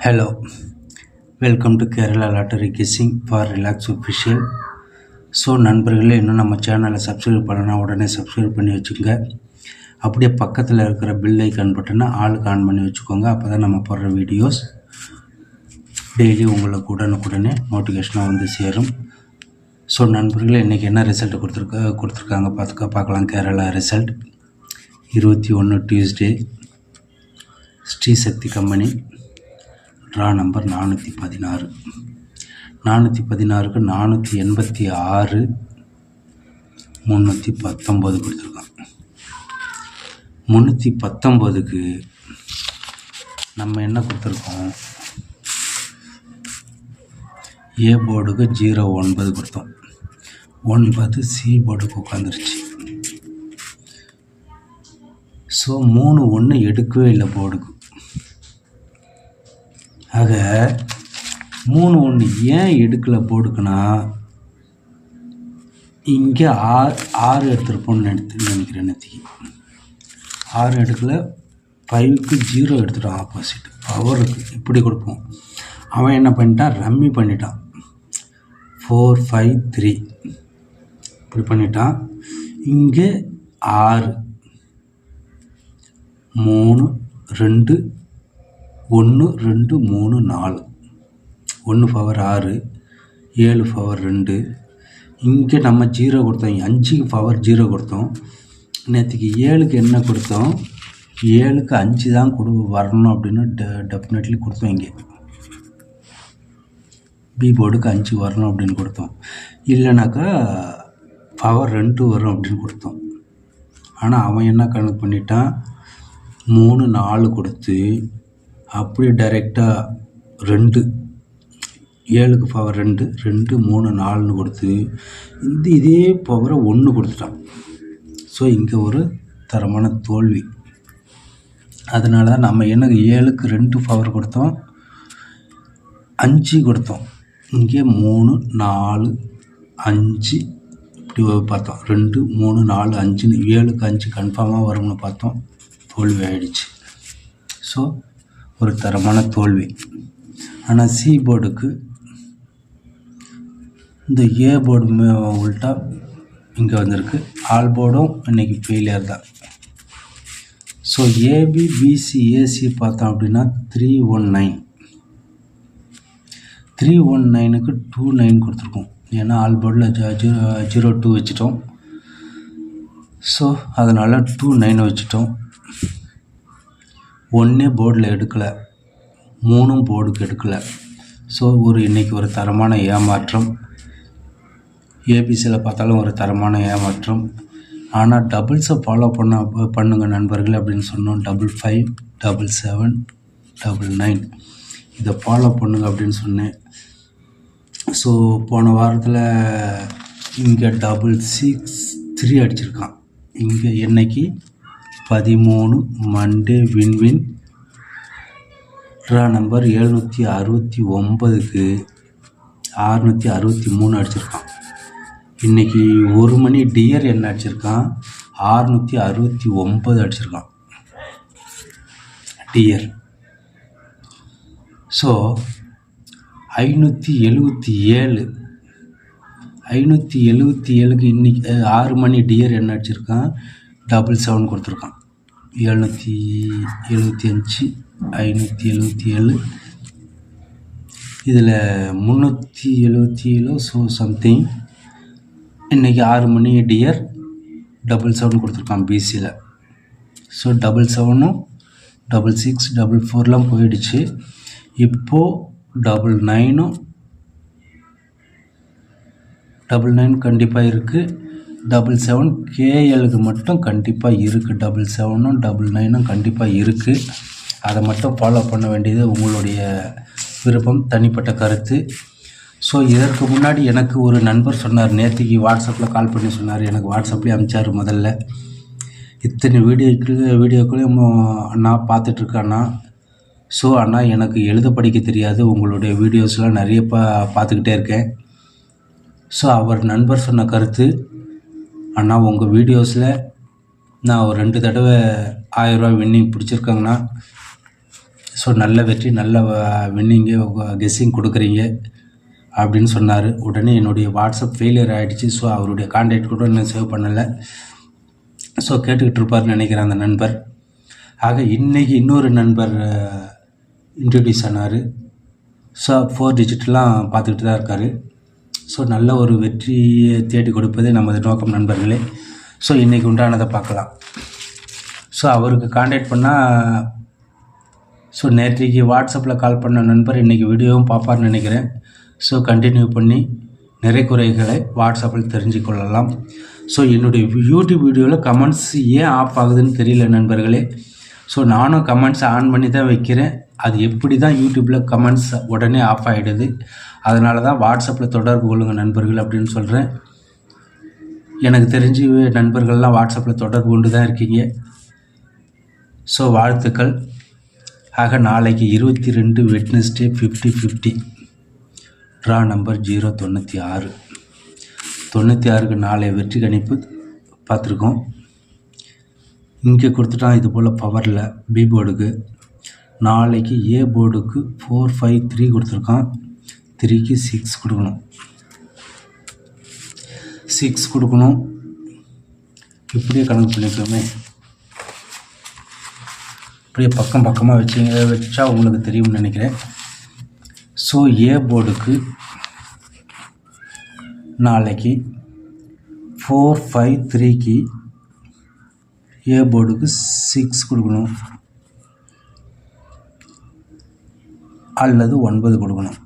Hello, welcome to Kerala Lottery Guessing for Relax Official. So நண்பர்களே, இன்னும் நம்ம சேனலை சப்ஸ்கிரைப் பண்ணனா உடனே சப்ஸ்கிரைப் பண்ணி வச்சுக்கோங்க. அப்படியே பக்கத்தில் இருக்கிற பில் ஐக்கான் பட்டனை ஆளுக்கு ஆன் பண்ணி வச்சுக்கோங்க. அப்போ தான் நம்ம போடுற வீடியோஸ் டெய்லி உங்களுக்கு உடனுக்குடனே நோட்டிஃபிகேஷனாக வந்து சேரும். ஸோ நண்பர்களே, இன்றைக்கி என்ன ரிசல்ட் கொடுத்துருக்காங்க பார்க்கலாம். Kerala result 21 Tuesday, Srisakthi company, draw number 416. 416க்கு 486 319 கொடுத்துருக்கான். 319க்கு நம்ம என்ன கொடுத்துருக்கோம்? ஏ போர்டுக்கு 09 கொடுத்தோம். 9 சி போர்டுக்கு உட்காந்துருச்சு. ஸோ 3 எடுக்கவே இல்லை போர்டுக்கு. ஆக 3 ஏன் எடுக்கலை போர்டுக்குன்னா, இங்கே 6 எடுத்துருப்போம்னு நினைக்கிறேன். நேற்றுக்கு 6 எடுக்கலை, 5க்கு 0 எடுத்துட்டோம். ஆப்போசிட் பவருக்கு இப்படி கொடுப்போம். அவன் என்ன பண்ணிட்டான்? ரம்மி பண்ணிட்டான். 4 5 3 இப்படி பண்ணிட்டான். இங்கே 6 3 2 1 2 3 4 1 பவர் 6 7 பவர் 2. இங்கே நம்ம 0 கொடுத்தோம். 5க்கு பவர் 0 கொடுத்தோம். நேற்றுக்கு 7க்கு என்ன கொடுத்தோம்? 7க்கு 5 தான் வரணும் அப்படின்னு டெஃபினெட்லி கொடுத்தோம். இங்கே பி போர்டுக்கு 5 வரணும் அப்படின்னு கொடுத்தோம். இல்லைனாக்கா பவர் 2 வரும் அப்படின்னு கொடுத்தோம். ஆனால் அவன் என்ன கணக்கு பண்ணிட்டான்? 3 4 கொடுத்து அப்படியே டைரெக்டாக 2 7க்கு பவர் 2 2 3 4ன்னு கொடுத்து இதே பவரை 1 கொடுத்துட்டான். ஸோ இங்கே ஒரு தரமான தோல்வி. அதனால தான் நம்ம என்ன 7க்கு 2 பவர் கொடுத்தோம், 5 கொடுத்தோம். இங்கே 3 4 5 இப்படி பார்த்தோம். 2 3 4 5ன்னு 7க்கு 5 கன்ஃபார்மாக வரும்னு பார்த்தோம். தோல்வி ஆகிடுச்சு. ஸோ ஒரு தரமான தோல்வி. ஆனால் சி போர்டுக்கு இந்த ஏ போர்டு உள்ட்டா இங்கே வந்திருக்கு. ஆல் போர்டும் இன்றைக்கி ஃபெயிலியர் தான். ஸோ ஏபி பிசி ஏசி பார்த்தோம் அப்படின்னா 319. 319க்கு 29 கொடுத்துருக்கோம். ஏன்னா ஆல் போர்டில் 02 வச்சுட்டோம். ஸோ அதனால் 29 வச்சுட்டோம். 1 போர்டில் எடுக்கலை, 3 போர்டுக்கு எடுக்கலை. ஸோ இன்றைக்கி ஒரு தரமான ஏமாற்றம். ஏபிசியில் பார்த்தாலும் ஒரு தரமான ஏமாற்றம். ஆனால் டபுள்ஸை ஃபாலோ பண்ணுங்க நண்பர்கள் அப்படின்னு சொன்னோம். 55 77 99 இதை ஃபாலோ பண்ணுங்க அப்படின்னு சொன்னேன். ஸோ போன வாரத்தில் இங்கே 663 அடிச்சிருக்கான். இங்கே என்னைக்கு 13 மண்டே வின்வின், ட்ரா நம்பர் 769க்கு 663 அடிச்சிருக்கான். இன்றைக்கி 1 மணி டியர் என்ன அடிச்சிருக்கான்? 669 அடிச்சிருக்கான் டியர். ஸோ 577க்கு இன்றைக்கி 6 மணி டியர் என்ன அடிச்சிருக்கான்? 77 கொடுத்துருக்கான். 775 577 இதில் 377. ஸோ சம்திங் இன்றைக்கி 6 மணி டியர் 77 கொடுத்துருக்கான் பிசியில். ஸோ 77 66 44லாம் போயிடுச்சு. இப்போது 99 கண்டிப்பாக இருக்குது. 77 கேஎலுக்கு மட்டும் கண்டிப்பாக இருக்குது. 77ம் 99ம் கண்டிப்பாக இருக்குது. அதை மட்டும் ஃபாலோ பண்ண வேண்டியது உங்களுடைய விருப்பம், தனிப்பட்ட கருத்து. ஸோ இதற்கு முன்னாடி எனக்கு ஒரு நண்பர் சொன்னார், நேற்றுக்கு வாட்ஸ்அப்பில் கால் பண்ணி சொன்னார். எனக்கு வாட்ஸ்அப்லேயே அனுப்பிச்சார். முதல்ல இத்தனை வீடியோக்களையும் அண்ணா பார்த்துட்ருக்கேண்ணா. ஸோ அண்ணா எனக்கு எழுத படிக்க தெரியாது, உங்களுடைய வீடியோஸ்லாம் நிறைய பார்த்துக்கிட்டே இருக்கேன். ஸோ அவர் நண்பர் சொன்ன கருத்து, அண்ணா உங்கள் வீடியோஸில் நான் ஒரு 2 தடவை 1000 ரூபா வின்னிங் பிடிச்சிருக்கேங்கண்ணா. ஸோ நல்ல வெற்றி, நல்ல வின்னிங்கு, கெஸ்ஸிங் கொடுக்குறீங்க அப்படின்னு சொன்னார். உடனே என்னுடைய வாட்ஸ்அப் ஃபெயிலியர் ஆகிடுச்சு. ஸோ அவருடைய கான்டாக்ட் கூட இன்னும் சேவ் பண்ணலை. ஸோ கேட்டுக்கிட்டு இருப்பார்னு நினைக்கிறேன் அந்த நண்பர். ஆக இன்றைக்கி இன்னொரு நண்பர் இன்ட்ரடியூஸ் ஆனார். ஸோ 4 டிஜிட்லாம் பார்த்துக்கிட்டு தான் இருக்கார். ஸோ நல்ல ஒரு வெற்றியை தேடி கொடுப்பதே நமது நோக்கம் நண்பர்களே. ஸோ இன்றைக்கி உண்டானதை பார்க்கலாம். ஸோ அவருக்கு கான்டாக்ட் பண்ணால், ஸோ நேற்றைக்கு வாட்ஸ்அப்பில் கால் பண்ண நண்பர் இன்றைக்கி வீடியோவும் பார்ப்பார்னு நினைக்கிறேன். ஸோ கண்டினியூ பண்ணி நிறை குறைகளை வாட்ஸ்அப்பில் தெரிஞ்சு கொள்ளலாம். ஸோ என்னுடைய யூடியூப் வீடியோவில் கமெண்ட்ஸ் ஏன் ஆஃப் ஆகுதுன்னு தெரியல நண்பர்களே. ஸோ நானும் கமெண்ட்ஸ் ஆன் பண்ணி தான் வைக்கிறேன். அது எப்படி தான் யூடியூப்பில் கமெண்ட்ஸ் உடனே ஆஃப் ஆகிடுது. அதனால தான் வாட்ஸ்அப்பில் தொடர்பு கொள்ளுங்கள் நண்பர்கள் அப்படின்னு சொல்கிறேன். எனக்கு தெரிஞ்சு நண்பர்கள்லாம் வாட்ஸ்அப்பில் தொடர்பு கொண்டு தான் இருக்கீங்க. ஸோ வாழ்த்துக்கள். ஆக நாளைக்கு 22 வெட்னஸ்டே 50-50 ட்ரா நம்பர் 096. 96க்கு நாளை வெற்றி கணிப்பு பார்த்துருக்கோம். இங்கே கொடுத்துட்டான் இது போல் பவரில் பி போர்டுக்கு. நாளைக்கு ஏ போர்டுக்கு 4-5-3 கொடுத்துருக்கான். 3க்கு 6 கொடுக்கணும். 6 கொடுக்கணும். இப்படியே கணக்கு பண்ணிக்கோமே. இப்படியே பக்கம் பக்கமாக வச்சா உங்களுக்கு தெரியும்னு நினைக்கிறேன். ஸோ ஏ போர்டுக்கு நாளைக்கு 4-5-3க்கு ஏ போர்டுக்கு 6 கொடுக்கணும் அல்லது 9 கொடுக்கணும்.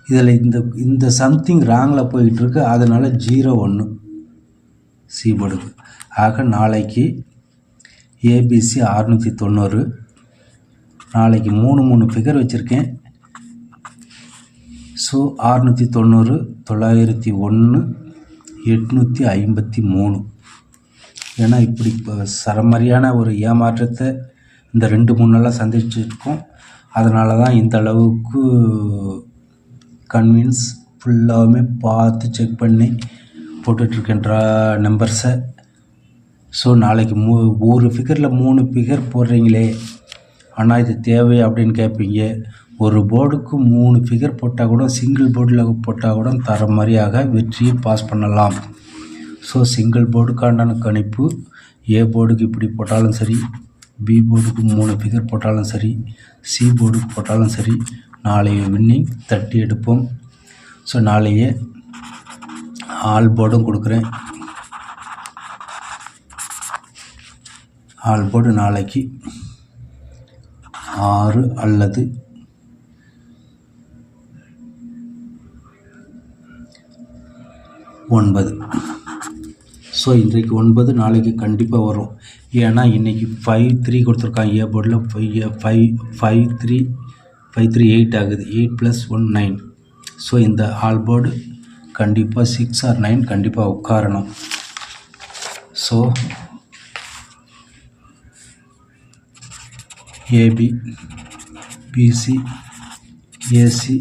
இதில் இந்த சம்திங் ராங்கில் போயிட்டுருக்கு. அதனால் 0-1 சி போர்டுக்கு. ஆக நாளைக்கு ஏபிசி 690. நாளைக்கு 3 ஃபிகர் வச்சுருக்கேன். ஸோ 690, 901, 853. ஏன்னா இப்படி சரமாரியான ஒரு ஏமாற்றத்தை இந்த 2-3 நாளாக சந்திச்சிருக்கோம். அதனால தான் இந்த அளவுக்கு கன்வின்ஸ் ஃபுல்லாகவுமே பார்த்து செக் பண்ணி போட்டுட்ருக்கின்ற நம்பர்ஸை. ஸோ நாளைக்கு ஒரு ஃபிகரில் 3 ஃபிகர் போடுறீங்களே, ஆனால் இது தேவை அப்படின்னு கேட்பீங்க. ஒரு போர்டுக்கு 3 ஃபிகர் போட்டால் கூட, சிங்கிள் போர்டில் போட்டால் கூட தர மாதிரியாக வெற்றியை பாஸ் பண்ணலாம். ஸோ சிங்கிள் போர்டுக்கான கணிப்பு ஏ போர்டுக்கு இப்படி போட்டாலும் சரி, பி போர்டுக்கு 3 ஃபிகர் போட்டாலும் சரி, சி போர்டுக்கு போட்டாலும் சரி, நாளைய வின்னிங் தட்டி எடுப்போம். ஸோ நாளையே ஆல் போர்டும் கொடுக்குறேன். ஆல் போர்டு நாளைக்கு 6 அல்லது 9. ஸோ இன்றைக்கு 9, நாளைக்கு கண்டிப்பாக வரும். ஏன்னா இன்றைக்கி 5-3 கொடுத்துருக்காங்க ஏ போர்டில். 5-3 8 ஆகுது. 8 + 1 9. ஸோ இந்த ஆல் போர்டு கண்டிப்பாக 6 or 9 கண்டிப்பாக உட்காரணும். ஸோ ஏபி, பிசி, ஏசி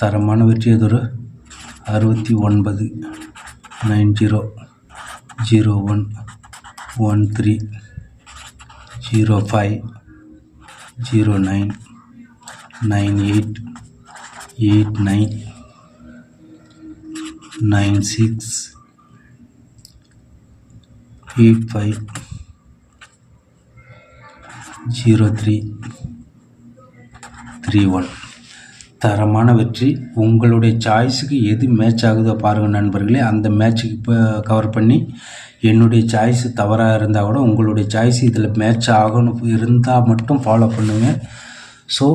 தரமான வெற்றி எதிர் 69 90 01 13 05 09 98 89 96 85 03 31. தரமான வெற்றி. உங்களுடைய சாய்ஸுக்கு எது மேட்ச் ஆகுதோ பாருங்கள் நண்பர்களே. அந்த மேட்சுக்கு இப்போ கவர் பண்ணி, என்னுடைய சாய்ஸு தவறாக இருந்தால் கூட உங்களுடைய சாய்ஸ் இதில் மேட்ச் ஆகணும் இருந்தால் மட்டும் ஃபாலோ பண்ணுங்கள். ஸோ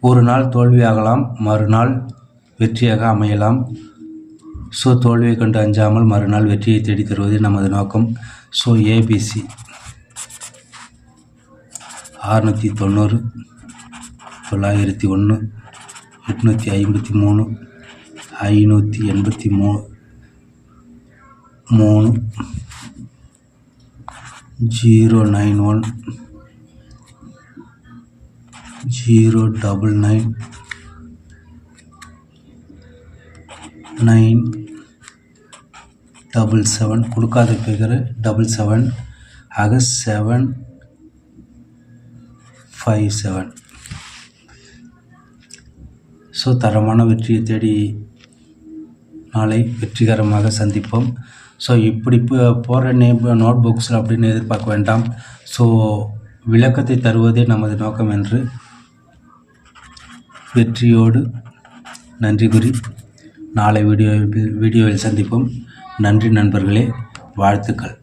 ஒரு நாள் தோல்வியாகலாம், மறுநாள் வெற்றியாக அமையலாம். ஸோ தோல்வியை கண்டு அஞ்சாமல் மறுநாள் வெற்றியை தேடி தருவது நமது நோக்கம். ஸோ ஏபிசி 690, 901, 853, 583, 091, 099, 977 கொடுக்காத ஃபிகரு 77. ஆக 7 57. ஸோ தரமான வெற்றியை தேடி நாளை வெற்றிகரமாக சந்திப்போம். ஸோ இப்படி போகிற நோட் புக்ஸில் அப்படின்னு எதிர்பார்க்க வேண்டாம். ஸோ விளக்கத்தை தருவதே நமது நோக்கம் என்று வெற்றியோடு நன்றி கூறி நாளை வீடியோவில் சந்திப்போம். நன்றி நண்பர்களே, வாழ்த்துக்கள்.